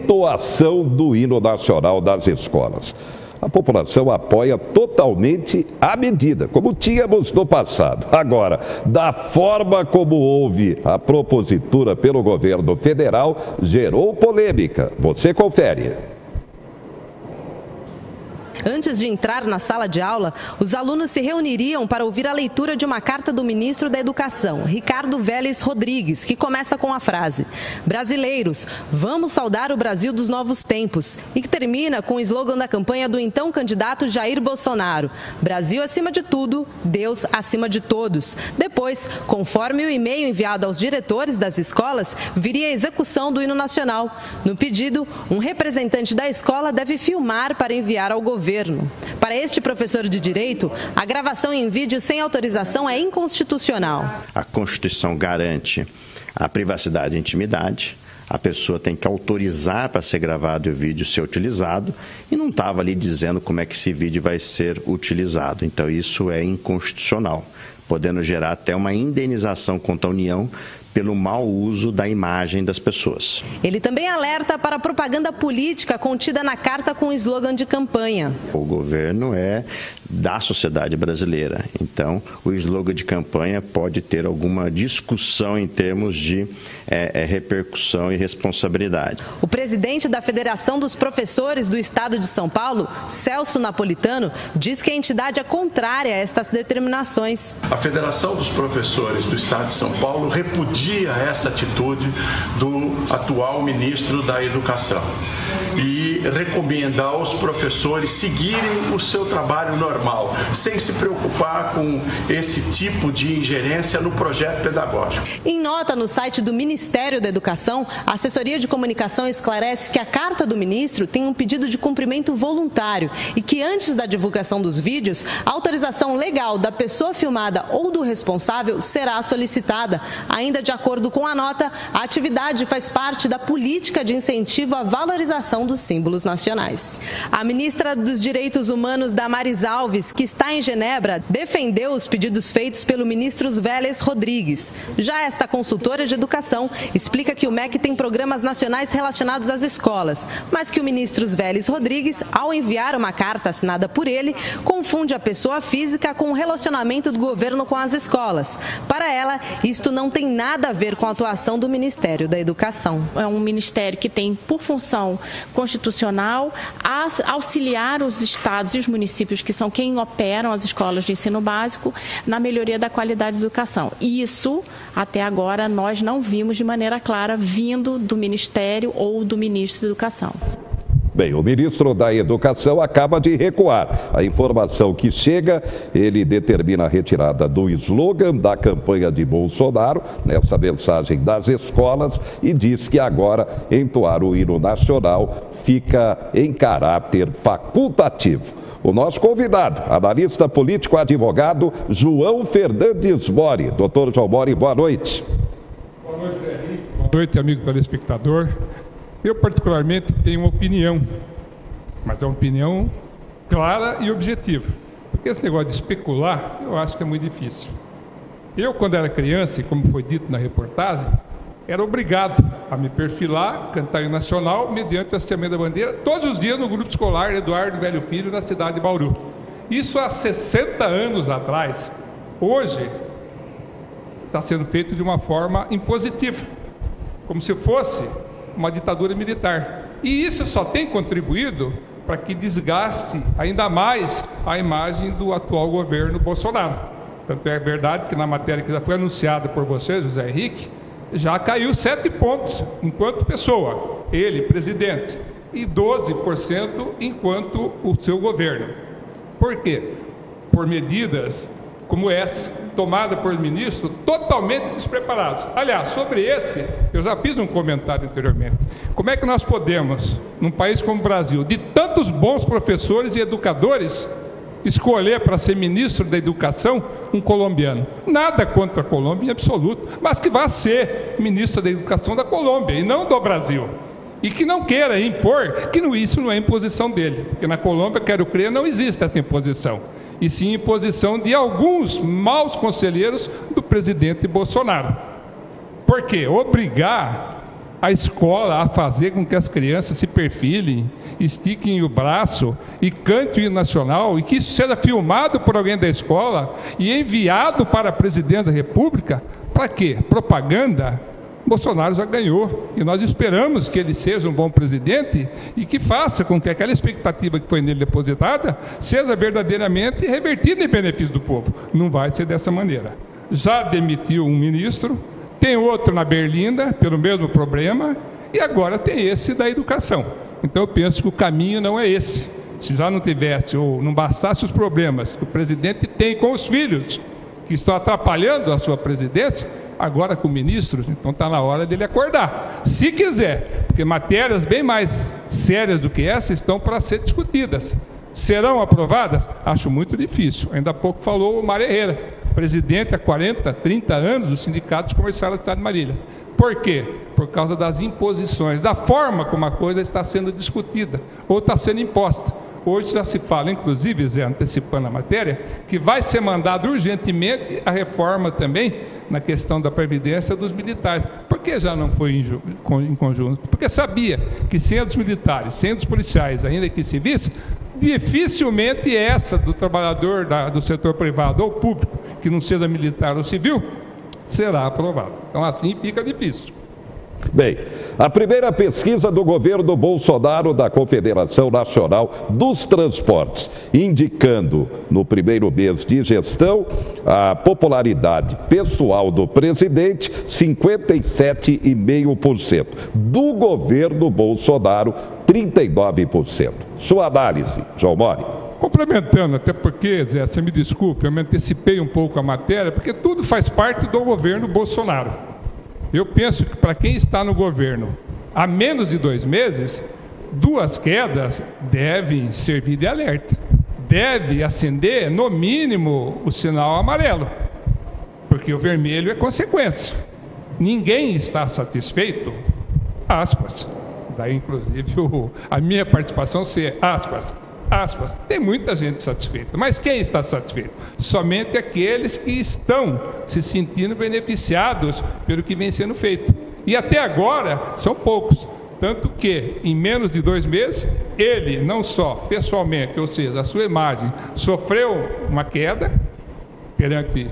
entoação do hino nacional das escolas. A população apoia totalmente a medida, como tínhamos no passado. Agora, da forma como houve a propositura pelo governo federal, gerou polêmica. Você confere. Antes de entrar na sala de aula, os alunos se reuniriam para ouvir a leitura de uma carta do ministro da Educação, Ricardo Vélez Rodrigues, que começa com a frase: "Brasileiros, vamos saudar o Brasil dos novos tempos", e que termina com o slogan da campanha do então candidato Jair Bolsonaro: "Brasil acima de tudo, Deus acima de todos". Depois, conforme o e-mail enviado aos diretores das escolas, viria a execução do hino nacional. No pedido, um representante da escola deve filmar para enviar ao governo. Para este professor de Direito, a gravação em vídeo sem autorização é inconstitucional. A Constituição garante a privacidade e a intimidade. A pessoa tem que autorizar para ser gravado e o vídeo ser utilizado, e não estava ali dizendo como é que esse vídeo vai ser utilizado. Então isso é inconstitucional, podendo gerar até uma indenização contra a União pelo mau uso da imagem das pessoas. Ele também alerta para a propaganda política contida na carta com o slogan de campanha. O governo é da sociedade brasileira, então o slogan de campanha pode ter alguma discussão em termos de repercussão e responsabilidade. O presidente da Federação dos Professores do Estado de São Paulo, Celso Napolitano, diz que a entidade é contrária a estas determinações. A Federação dos Professores do Estado de São Paulo repudia essa atitude do atual ministro da Educação e recomenda aos professores seguirem o seu trabalho normal, sem se preocupar com esse tipo de ingerência no projeto pedagógico. Em nota no site do Ministério da Educação, a assessoria de comunicação esclarece que a carta do ministro tem um pedido de cumprimento voluntário e que antes da divulgação dos vídeos, a autorização legal da pessoa filmada ou do responsável será solicitada. Ainda de acordo com a nota, a atividade faz parte da política de incentivo à valorização dos símbolos nacionais. A ministra dos Direitos Humanos, Damares Alves, que está em Genebra, defendeu os pedidos feitos pelo ministro Vélez Rodrigues. Já esta consultora de educação explica que o MEC tem programas nacionais relacionados às escolas, mas que o ministro Vélez Rodrigues, ao enviar uma carta assinada por ele, confunde a pessoa física com o relacionamento do governo com as escolas. Para ela, isto não tem nada a ver com a atuação do Ministério da Educação. É um ministério que tem por função constitucional auxiliar os estados e os municípios, que são quem operam as escolas de ensino básico, na melhoria da qualidade da educação. E isso, até agora, nós não vimos de maneira clara vindo do Ministério ou do ministro da Educação. Bem, o ministro da Educação acaba de recuar. A informação que chega, ele determina a retirada do slogan da campanha de Bolsonaro, nessa mensagem das escolas, e diz que agora entoar o hino nacional fica em caráter facultativo. O nosso convidado, analista político advogado João Fernandes Mori. Doutor João Mori, boa noite. Boa noite, Henrique. Boa noite, amigo telespectador. Eu, particularmente, tenho uma opinião, mas é uma opinião clara e objetiva. Porque esse negócio de especular, eu acho que é muito difícil. Eu, quando era criança, e como foi dito na reportagem, era obrigado a me perfilar, cantar o nacional, mediante o hasteamento da bandeira, todos os dias no grupo escolar Eduardo Velho Filho, na cidade de Bauru. Isso há 60 anos atrás. Hoje, está sendo feito de uma forma impositiva, como se fosse uma ditadura militar. E isso só tem contribuído para que desgaste ainda mais a imagem do atual governo Bolsonaro. Tanto é verdade que na matéria que já foi anunciada por você, José Henrique, já caiu 7 pontos enquanto pessoa, ele, presidente, e 12% enquanto o seu governo. Por quê? Por medidas como essa, tomada por ministros totalmente despreparados. Aliás, sobre esse, eu já fiz um comentário anteriormente. Como é que nós podemos, num país como o Brasil, de tantos bons professores e educadores, escolher para ser ministro da Educação um colombiano? Nada contra a Colômbia em absoluto, mas que vá ser ministro da Educação da Colômbia e não do Brasil. E que não queira impor, que isso não é imposição dele. Porque na Colômbia, quero crer, não existe essa imposição. E sim imposição de alguns maus conselheiros do presidente Bolsonaro. Por quê? Obrigar a escola a fazer com que as crianças se perfilem, estiquem o braço e cantem o hino nacional, e que isso seja filmado por alguém da escola e enviado para a presidente da República, para quê? Propaganda? Bolsonaro já ganhou, e nós esperamos que ele seja um bom presidente e que faça com que aquela expectativa que foi nele depositada seja verdadeiramente revertida em benefício do povo. Não vai ser dessa maneira. Já demitiu um ministro, tem outro na Berlinda, pelo mesmo problema, e agora tem esse da educação. Então eu penso que o caminho não é esse. Se já não tivesse ou não bastasse os problemas que o presidente tem com os filhos, que estão atrapalhando a sua presidência, agora com ministros, então está na hora dele acordar. Se quiser, porque matérias bem mais sérias do que essa estão para ser discutidas. Serão aprovadas? Acho muito difícil. Ainda há pouco falou o Mário Herrera, presidente há 40, 30 anos do Sindicato dos Comerciários do Estado de Marília. Por quê? Por causa das imposições, da forma como a coisa está sendo discutida ou está sendo imposta. Hoje já se fala, inclusive, Zé, antecipando a matéria, que vai ser mandada urgentemente a reforma também na questão da previdência dos militares. Por que já não foi em conjunto? Porque sabia que sem a dos militares, sem a dos policiais, ainda que civis, dificilmente essa do trabalhador do setor privado ou público, que não seja militar ou civil, será aprovada. Então assim fica difícil. Bem, a primeira pesquisa do governo Bolsonaro da Confederação Nacional dos Transportes, indicando no primeiro mês de gestão a popularidade pessoal do presidente, 57,5%. Do governo Bolsonaro, 39%. Sua análise, João Mori. Complementando, até porque, Zé, você me desculpe, eu me antecipei um pouco a matéria, porque tudo faz parte do governo Bolsonaro. Eu penso que para quem está no governo há menos de 2 meses, 2 quedas devem servir de alerta. Deve acender, no mínimo, o sinal amarelo, porque o vermelho é consequência. Ninguém está satisfeito, aspas, daí inclusive a minha participação ser aspas, tem muita gente satisfeita, mas quem está satisfeito? Somente aqueles que estão se sentindo beneficiados pelo que vem sendo feito. E até agora são poucos, tanto que em menos de 2 meses, ele não só pessoalmente, ou seja, a sua imagem, sofreu uma queda perante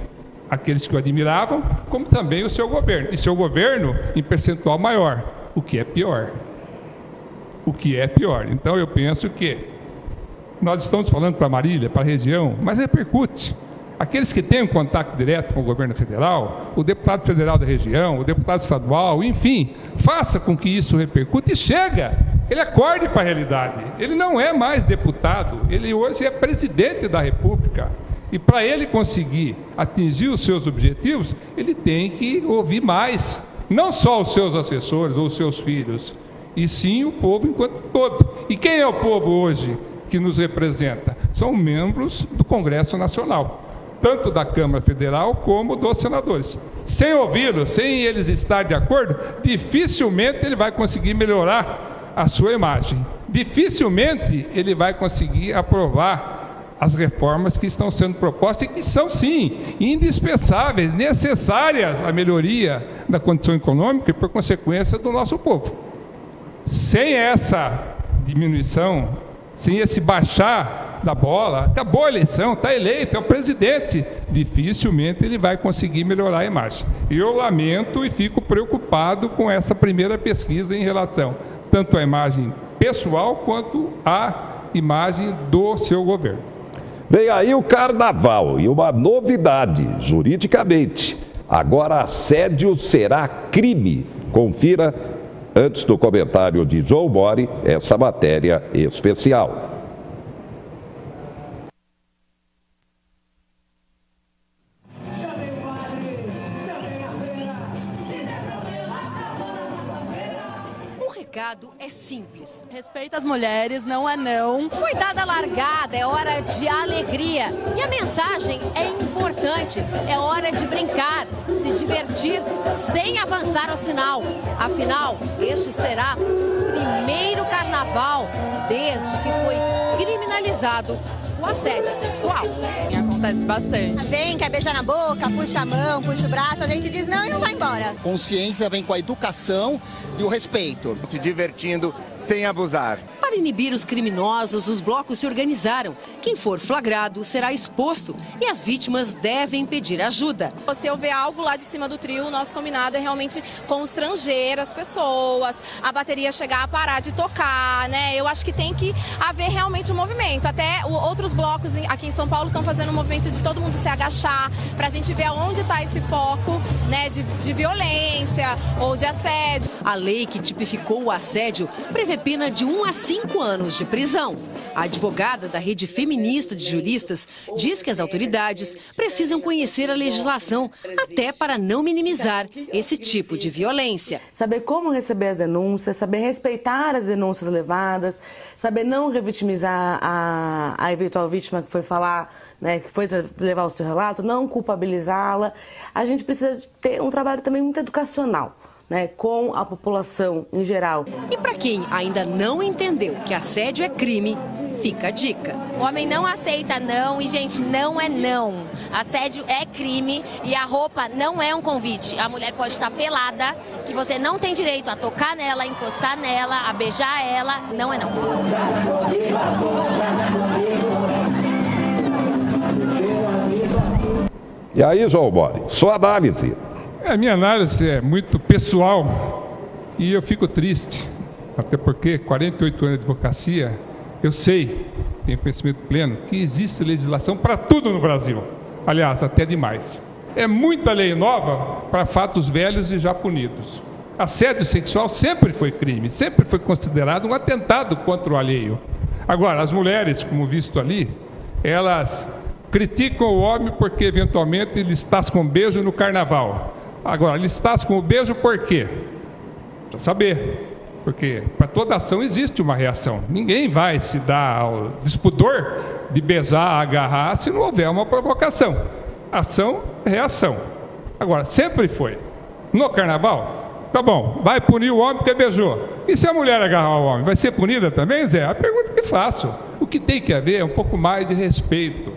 aqueles que o admiravam, como também o seu governo, e seu governo em percentual maior, o que é pior. Então eu penso que nós estamos falando para Marília, para a região, mas repercute. Aqueles que têm um contato direto com o governo federal, o deputado federal da região, o deputado estadual, enfim, faça com que isso repercute e chega. Ele acorde para a realidade. Ele não é mais deputado, ele hoje é presidente da República. E para ele conseguir atingir os seus objetivos, ele tem que ouvir mais. Não só os seus assessores ou os seus filhos, e sim o povo enquanto todo. E quem é o povo hoje que nos representa? São membros do Congresso Nacional, tanto da Câmara Federal como dos senadores. Sem ouvi-los, sem eles estarem de acordo, dificilmente ele vai conseguir melhorar a sua imagem. Dificilmente ele vai conseguir aprovar as reformas que estão sendo propostas e que são, sim, indispensáveis, necessárias à melhoria da condição econômica e, por consequência, do nosso povo. Sem essa diminuição, sem esse baixar da bola, acabou a eleição, está eleito, é o presidente, dificilmente ele vai conseguir melhorar a imagem. Eu lamento e fico preocupado com essa primeira pesquisa em relação tanto à imagem pessoal quanto à imagem do seu governo. Vem aí o carnaval e uma novidade juridicamente. Agora assédio será crime. Confira, antes do comentário de João Mori, essa matéria especial. O recado é simples. Respeita as mulheres, não é não. Foi dada a largada, é hora de alegria. E a mensagem é importante, é hora de brincar, se divertir, sem avançar ao sinal. Afinal, este será o primeiro carnaval desde que foi criminalizado o assédio sexual. Acontece bastante. Vem, quer beijar na boca, puxa a mão, puxa o braço, a gente diz não e não vai embora. Consciência vem com a educação e o respeito. Se divertindo sem abusar. Para inibir os criminosos, os blocos se organizaram. Quem for flagrado será exposto e as vítimas devem pedir ajuda. Se eu ver algo lá de cima do trio, o nosso combinado é realmente constranger as pessoas, a bateria chegar a parar de tocar, né? Eu acho que tem que haver realmente um movimento. Até outros blocos aqui em São Paulo estão fazendo um movimento de todo mundo se agachar, para a gente ver onde está esse foco, né, de violência ou de assédio. A lei que tipificou o assédio prevê pena de 1 a 5 anos de prisão. A advogada da Rede Feminista de Juristas diz que as autoridades precisam conhecer a legislação até para não minimizar esse tipo de violência. Saber como receber as denúncias, saber respeitar as denúncias levadas, saber não revitimizar a eventual vítima que foi falar, né, que foi levar o seu relato, não culpabilizá-la. A gente precisa ter um trabalho também muito educacional, né, com a população em geral. E para quem ainda não entendeu que assédio é crime, fica a dica. O homem não aceita não e, gente, não é não. Assédio é crime e a roupa não é um convite. A mulher pode estar pelada, que você não tem direito a tocar nela, a encostar nela, a beijar ela. Não é não. E aí, João Mori, sua análise. A minha análise é muito pessoal e eu fico triste, até porque 48 anos de advocacia, eu sei, tenho conhecimento pleno, que existe legislação para tudo no Brasil. Aliás, até demais. É muita lei nova para fatos velhos e já punidos. Assédio sexual sempre foi crime, sempre foi considerado um atentado contra o alheio. Agora, as mulheres, como visto ali, elas criticam o homem porque eventualmente ele está com um beijo no carnaval. Agora, listar com o beijo por quê? Para saber. Porque para toda ação existe uma reação. Ninguém vai se dar ao despudor de beijar, agarrar, se não houver uma provocação. Ação, reação. Agora, sempre foi. No carnaval, tá bom, vai punir o homem porque beijou. E se a mulher agarrar o homem, vai ser punida também, Zé? A pergunta que faço. O que tem que haver é um pouco mais de respeito,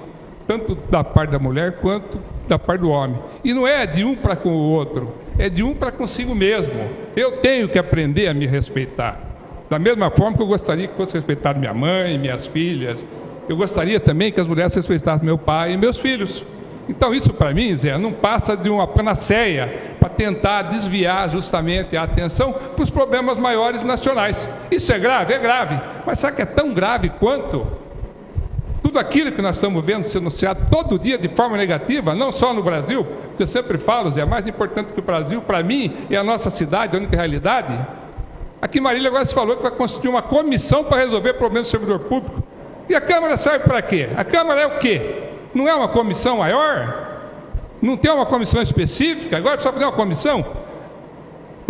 tanto da parte da mulher quanto da parte do homem. E não é de um para com o outro, é de um para consigo mesmo. Eu tenho que aprender a me respeitar. Da mesma forma que eu gostaria que fosse respeitado minha mãe, minhas filhas. Eu gostaria também que as mulheres respeitassem meu pai e meus filhos. Então isso para mim, Zé, não passa de uma panaceia para tentar desviar justamente a atenção para os problemas maiores nacionais. Isso é grave? É grave. Mas será que é tão grave quanto tudo aquilo que nós estamos vendo ser anunciado todo dia de forma negativa, não só no Brasil, porque eu sempre falo, Zé, mais importante que o Brasil, para mim, é a nossa cidade, a única realidade. Aqui em Marília agora se falou que vai constituir uma comissão para resolver problemas do servidor público. E a Câmara serve para quê? A Câmara é o quê? Não é uma comissão maior? Não tem uma comissão específica? Agora precisa fazer uma comissão?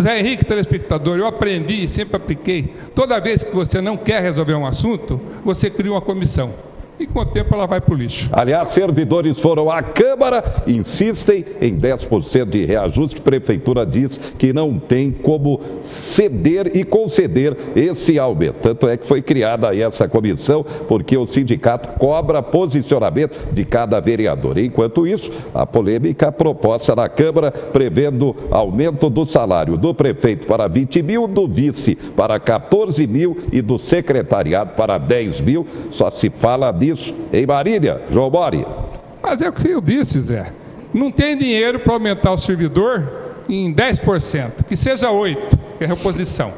Zé Henrique, telespectador, eu aprendi e sempre apliquei. Toda vez que você não quer resolver um assunto, você cria uma comissão. E com o tempo ela vai para o lixo. Aliás, servidores foram à Câmara, insistem em 10% de reajuste. A Prefeitura diz que não tem como ceder e conceder esse aumento. Tanto é que foi criada aí essa comissão, porque o sindicato cobra posicionamento de cada vereador. Enquanto isso, a polêmica proposta na Câmara, prevendo aumento do salário do prefeito para 20 mil, do vice para 14 mil e do secretariado para 10 mil. Só se fala disso em Marília, João Mori. Mas é o que eu disse, Zé. Não tem dinheiro para aumentar o servidor em 10%, que seja 8%, que é reposição.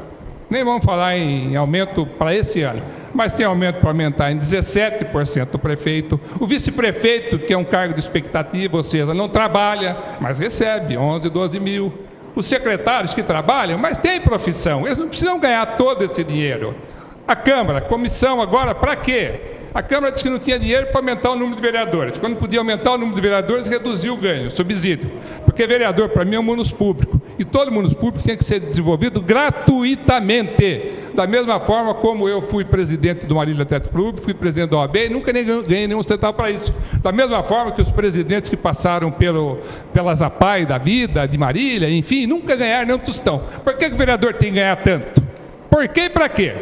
Nem vamos falar em aumento para esse ano, mas tem aumento para aumentar em 17% o prefeito. O vice-prefeito, que é um cargo de expectativa, ou seja, não trabalha, mas recebe 11, 12 mil. Os secretários que trabalham, mas têm profissão, eles não precisam ganhar todo esse dinheiro. A Câmara, comissão agora, para quê? A Câmara disse que não tinha dinheiro para aumentar o número de vereadores. Quando podia aumentar o número de vereadores, reduziu o ganho, o subsídio. Porque vereador, para mim, é um mundo público. E todo mundo público tem que ser desenvolvido gratuitamente. Da mesma forma como eu fui presidente do Marília Atlético Clube, fui presidente da OAB e nunca ganhei nenhum centavo para isso. Da mesma forma que os presidentes que passaram pela Zapai da vida, de Marília, enfim, nunca ganharam nenhum tostão. Por que o vereador tem que ganhar tanto? Por quê e para quê?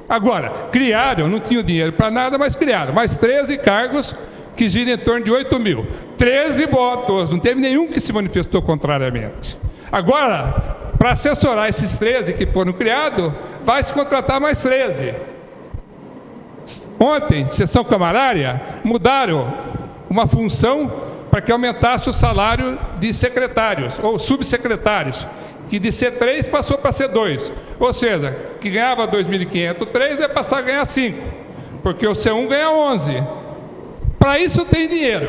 Agora, criaram, não tinham dinheiro para nada, mas criaram mais 13 cargos que giram em torno de 8 mil. 13 votos, não teve nenhum que se manifestou contrariamente. Agora, para assessorar esses 13 que foram criados, vai se contratar mais 13. Ontem, sessão camarária, mudaram uma função para que aumentasse o salário de secretários ou subsecretários, que de ser 3 passou para ser 2. Ou seja, que ganhava 2.500, 3 vai passar a ganhar 5, porque o C1 ganha 11. Para isso tem dinheiro.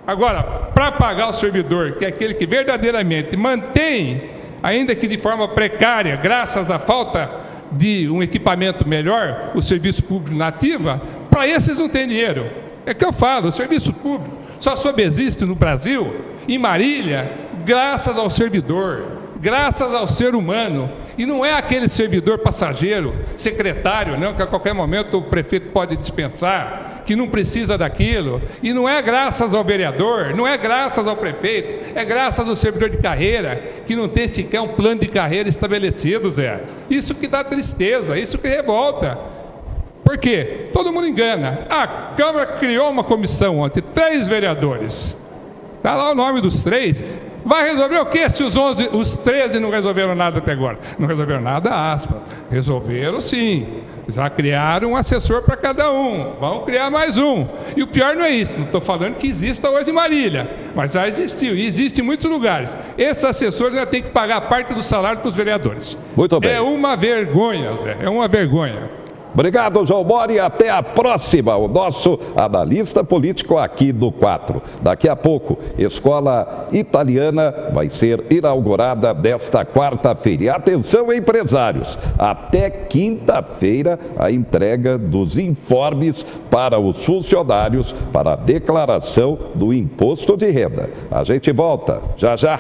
Agora, para pagar o servidor, que é aquele que verdadeiramente mantém, ainda que de forma precária, graças à falta de um equipamento melhor, o serviço público na ativa, para esses não tem dinheiro. É que eu falo, o serviço público só subsiste no Brasil, em Marília, graças ao servidor, graças ao ser humano. E não é aquele servidor passageiro, secretário, não, que a qualquer momento o prefeito pode dispensar, que não precisa daquilo. E não é graças ao vereador, não é graças ao prefeito, é graças ao servidor de carreira, que não tem sequer um plano de carreira estabelecido, Zé. Isso que dá tristeza, isso que revolta. Por quê? Todo mundo engana. A Câmara criou uma comissão ontem, 3 vereadores. Está lá o nome dos 3. Vai resolver o quê se os 13 não resolveram nada até agora? Não resolveram nada, aspas. Resolveram sim. Já criaram um assessor para cada um. Vão criar mais um. E o pior não é isso. Não estou falando que exista hoje em Marília. Mas já existiu. E existe em muitos lugares. Esse assessor já tem que pagar parte do salário para os vereadores. Muito bem. É uma vergonha, Zé. É uma vergonha. Obrigado, João Mori. Até a próxima. O nosso analista político aqui do 4. Daqui a pouco, Escola Italiana vai ser inaugurada desta quarta-feira. E atenção, empresários, até quinta-feira a entrega dos informes para os funcionários para a declaração do imposto de renda. A gente volta já já.